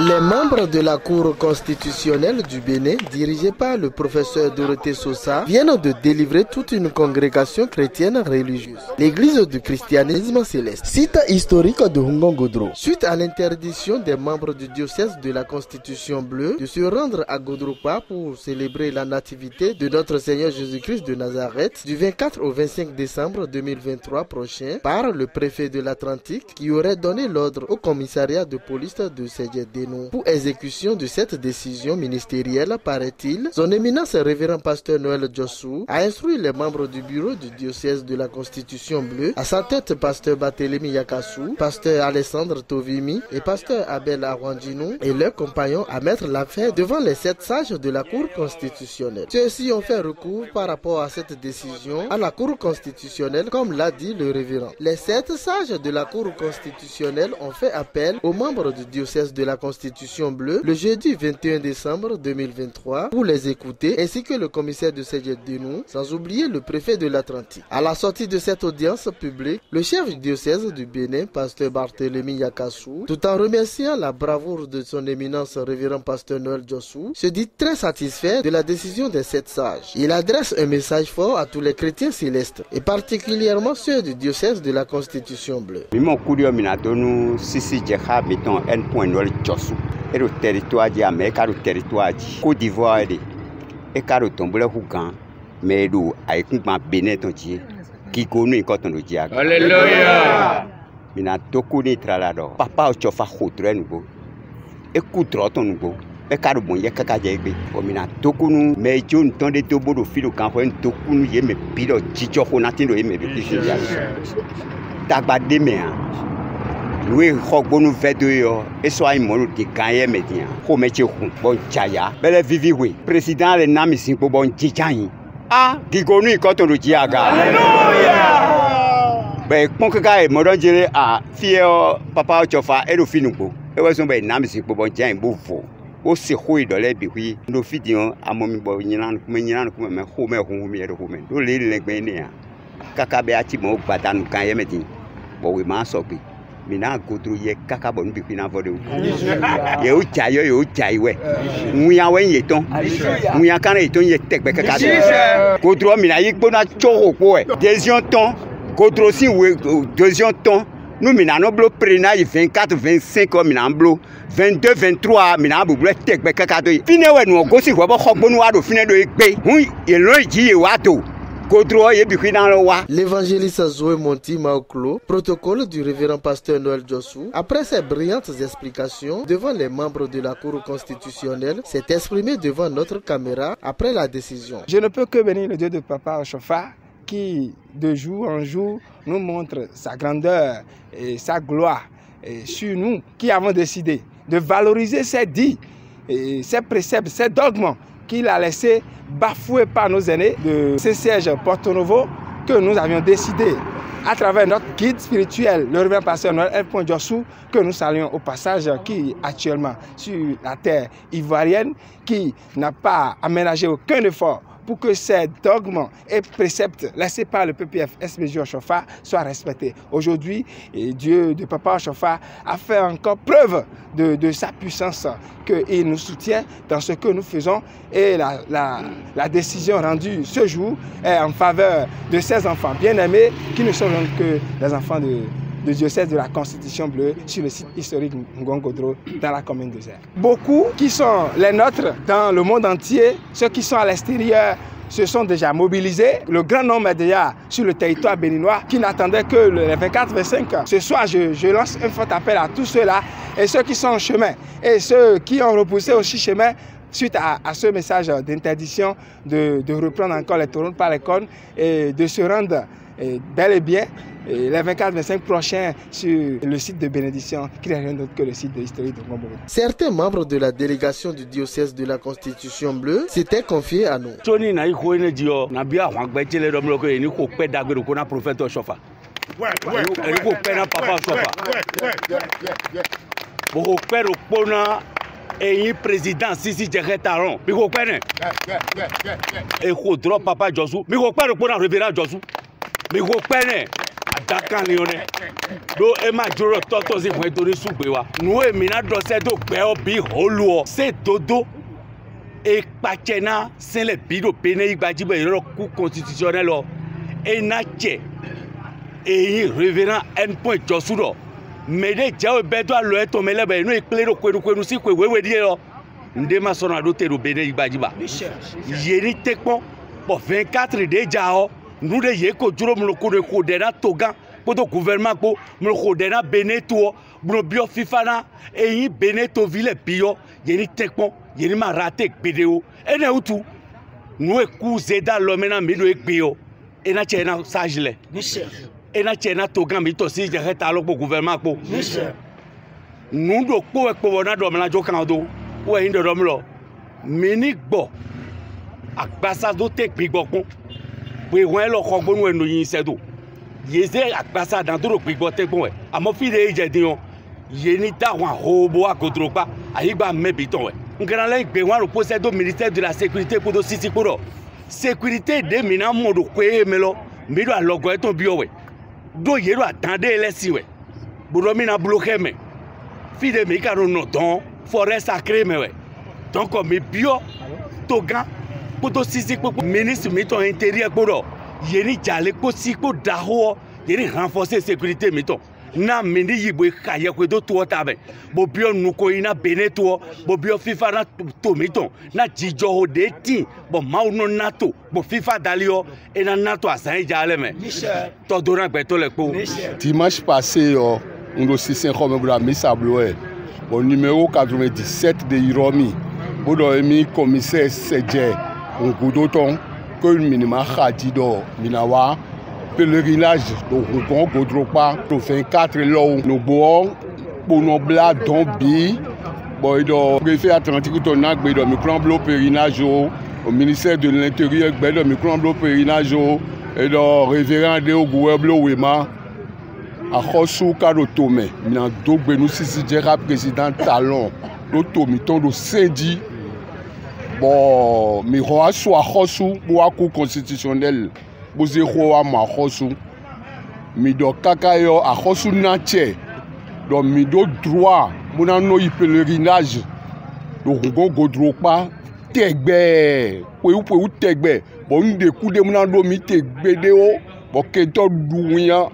Les membres de la Cour constitutionnelle du Bénin, dirigés par le professeur Dorothée Sosa, viennent de délivrer toute une congrégation chrétienne religieuse, l'église du christianisme céleste, site historique de Hungon-Godro. Suite à l'interdiction des membres du diocèse de la Constitution bleue de se rendre à Godropa pour célébrer la nativité de notre Seigneur Jésus-Christ de Nazareth du 24 au 25 décembre 2023 prochain par le préfet de l'Atlantique qui aurait donné l'ordre au commissariat de police de Sédjedénou. Pour exécution de cette décision ministérielle, paraît-il, son éminence révérend pasteur Noël Djossou a instruit les membres du bureau du diocèse de la Constitution bleue, à sa tête pasteur Barthélemy Yakassou, pasteur Alessandre Tovimi et pasteur Abel Arwandjinou et leurs compagnons à mettre l'affaire devant les 7 sages de la Cour constitutionnelle. Ceux-ci ont fait recours par rapport à cette décision à la Cour constitutionnelle, comme l'a dit le révérend. Les 7 sages de la Cour constitutionnelle ont fait appel aux membres du diocèse de la Constitution bleue le jeudi 21 décembre 2023 pour les écouter, ainsi que le commissaire de Sédjedénou, sans oublier le préfet de l'Atlantique. À la sortie de cette audience publique, le chef du diocèse du Bénin, pasteur Barthélemy Yakassou, tout en remerciant la bravoure de son éminence révérend pasteur Noël Djossou, se dit très satisfait de la décision des 7 sages. Il adresse un message fort à tous les chrétiens célestes, et particulièrement ceux du diocèse de la Constitution bleue. Et le territoire de l'Amérique, le territoire de Côte d'Ivoire, et le Tombole Hougan, mais le Bénin, qui connaît quand on le dit. Alléluia! Mina tokuni tralado. Papa ochofa khotre nugo. Écoute ton nugo. E karo bon ye kaka jebe. O mina tokunu me jon ton de tobo do filo kan fo en tokunu ye me pilo chicho khonatindo ye me bi ya. Tagba de me a. Oui, Rogbonu Vedoyo, et soit un mot de Gaye Médien, Homeche Bon Chaya, Belle Vivi, oui, président le Namisin pour Bon Chichani. Ah, Gigonu quand on le dit à Gaye. Alléluia! Ben, Ponka et Morangere a Fio, Papa Chofa et le Finubo. Et was on by Namisin pour Bon Chien Boufo. Aussi, oui, dans les biwi, nos fidions à Momibo, Yinan, Kuminan, Kume, Home, Home, Home, no little like Mania. Kakabeati Mo, Badan Gaye Médien. But we must be. Mina Godro ye kaka bon bi na vodo ye o chayo ye o chaiwe muya wen ye ton muya kan ye ton ye tekbe kaka Godro mina yi gbona choro po e deuxième ton Godro si we deuxième ton nous mina no blo prena 24 25 ko mina blo 22 23 mina bu blo tekbe kaka do fine we no go si wo bo khogbonu wa do fine do egbe hu ye lo ji ye wa to. L'évangéliste Zoé Monti Maoklo, protocole du révérend pasteur Noël Djossou, après ses brillantes explications devant les membres de la Cour constitutionnelle, s'est exprimé devant notre caméra après la décision. Je ne peux que bénir le Dieu de Papa Ochofa qui, de jour en jour, nous montre sa grandeur et sa gloire sur nous qui avons décidé de valoriser ces dits, et ces préceptes, ces dogmes qu'il a laissé bafoué par nos aînés de ces sièges Porto Novo que nous avions décidé à travers notre guide spirituel, le révérend pasteur Noël Djossou, que nous saluons au passage, qui actuellement sur la terre ivoirienne, qui n'a pas aménagé aucun effort pour que ces dogmes et préceptes laissés par le PPF SPJ Ochofa soient respectés. Aujourd'hui, Dieu de Papa Ochofa a fait encore preuve de sa puissance, qu'il nous soutient dans ce que nous faisons, et la décision rendue ce jour est en faveur de ces enfants bien-aimés qui ne sont que les enfants de diocèse de la Constitution bleue sur le site historique Ngongodro dans la commune de Zère. Beaucoup qui sont les nôtres dans le monde entier, ceux qui sont à l'extérieur, se sont déjà mobilisés. Le grand nombre est déjà sur le territoire béninois qui n'attendaient que le 24-25. Ce soir, je lance un fort appel à tous ceux-là et ceux qui sont en chemin et ceux qui ont repoussé aussi chemin suite à ce message d'interdiction de reprendre encore les taureaux par les cônes et de se rendre bel et bien les 24-25 prochains sur le site de bénédiction qui n'est rien d'autre que le site de l'historique de Ngombo. Certains membres de la délégation du diocèse de la Constitution bleue s'étaient confiés à nous. Eriko pena papa sofa. Boko pero pona et président Sisi Djeketaron. Biko pena. Eko drop papa Josu. Biko pena pona révérend Josu. Biko pena. Dakan Lyonnais. Do ema joro toto zi point donné sous bewa. Nous emina do se do gbeo bi holuo. C'est dodo. Et Pachena, c'est le bido péné Ibadjiba et le coup constitutionnel. Et Natche, et révérend N. Josudo. Mais des Djao Bedoa le tomele, nous éclairons que nous si que we dire. Ndema son adoté au Béné Ibadjiba. Yéni Tekpon, pour 24 de Djao, nous de Yeko Duro Mloko de Kodena Toga, pour le gouvernement, pour le Kodena Beneto, pour bio Fifana, et y Beneto Ville Pio, Yéni Tekpon. Il m'a raté vidéo et ne tout nous écoutons dans l'homme na mido ekpio et na tchena sagele et na tchena togan mi to si je reta lo gouvernement ko nous do ko ekpo na do na jo kan do o e ndo dom lo mini gbo agbasa do tek bi gbo kun pe won lo ko gbonu enu yin se do yeze agbasa dan do ro pe gbo tek bon e amo fi de je din o ye ni da wan hobo agodropa ayigba mebi ton we ngana le gbe wan possède au ministère de la sécurité pour do sisi pour sécurité de mina modo kwe melo mi do alogo eton bi o we do ye do attendre les si we bodo mina bloquer me fi de mi ka no don forêt sacrée me we donc mi bio togan pour do sisi pour ministre mi ton intérieur pour ye ni jale ko si ko daho ye ni renforcer sécurité mi ton na mindi yibo kaye ko do to tabe bo bio nuko ina beneto bo bio FIFA na tomiton na jijo ho de tin bo mauno nato bo FIFA dalio et na nato asan jale me to do na gbeto le po dimanche passé on dossier 5 comme la missa bloé au numéro 97 de Iromi bo do emi commissaire Sedje on godoton que le minima khadido minawa pèlerinage donc on Godropa le 24 là nous bois pour nos blas dombi bon do préfet Atlantique tonak be do micro pèlerinage au ministère de l'intérieur be do micro pèlerinage et do révérend de Goueblo Wema a khosu kado tome na do be nous sisi djera président talon do tomiton do sendi bon mi roa soit khosu pour a cour constitutionnel boze khowa ma khosu mi do kakayo a khosu nache do mi do droit mona no y pèlerinage do Godropa tegbe ou tegbe bon de coup de mona do mi tegbe de o bo ke to dunya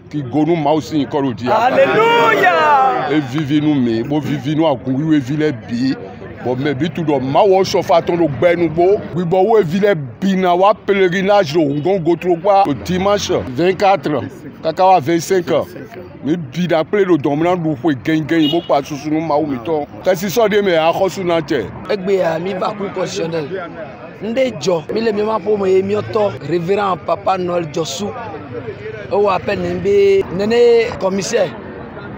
ki gonu ma aussi ko lo dia alléluia et vivi nous me bo vivi nous akun we vile bi bon mais bitu do ma wo sofa ton do gbenu bo bi bo we vile bina wa pèlerinage do Godropa le dimanche 24 kakawa 25 mi bi da ple do domna do fo gen bo pa susu no ma wo mi ton kasi so de me a khosu na che egbe ya mi ba ku constitutionnel nde jo mi le mi ma po mo e mi oto révérend papa Noël Josu o appel nbe nene commissaire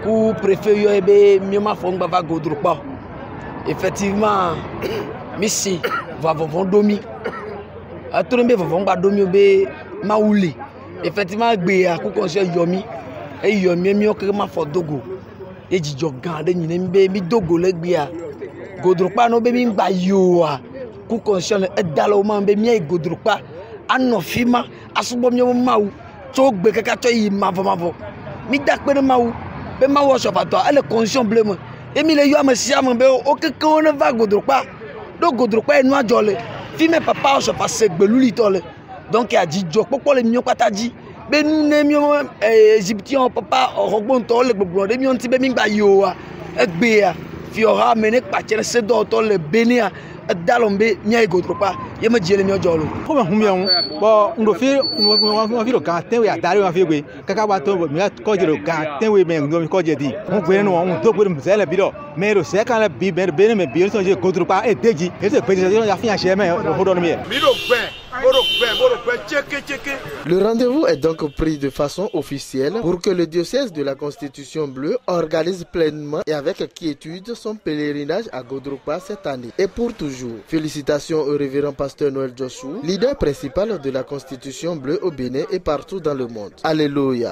ku préfet yo ebe mi ma fo ngba Godropa effectivement Missi va domi a tourner va domi be maouli effectivement gbe a ku conseil yomi e yomi mi o ke ma fo dogo e jijo gan de nyine mbe mi dogo le gbe a Godropa no be mi gba yo a ku conseil e dalo ma be mi e Godropa anofima asubo mi o mawu to gbe kaka to yi mavo mi da pe na mawu be mawo so fa to ele conscience bleu Emile yo amesiam be o keke on va Godropa do Godropa enu ajole fi me papa o so passe gbeluli tole donc a jijo popo le mi pata ji be nu ne mi égyptien papa rogbon to le gbogbo de mi on ti be mi gba yo a egbe a fi ora mene pa chere se do to le benia dalombe mi Godropa ye ma jele mi ojolo ko ma humya bo ndo fi lo kan ten we adari wa fi gbe kaka wa to mi ko jelo kan ten we me ndo mi ko je di mo gbe no on do gbe mi se le bi do me ro se kan le bi be me bi so je Godropa e deji e se pe je ya fi an se me ho do no mi Le rendez-vous est donc pris de façon officielle pour que le diocèse de la Constitution bleue organise pleinement et avec quiétude son pèlerinage à Godropa cette année et pour toujours. Félicitations au révérend pasteur Noël Josu, leader principal de la Constitution bleue au Bénin et partout dans le monde. Alléluia.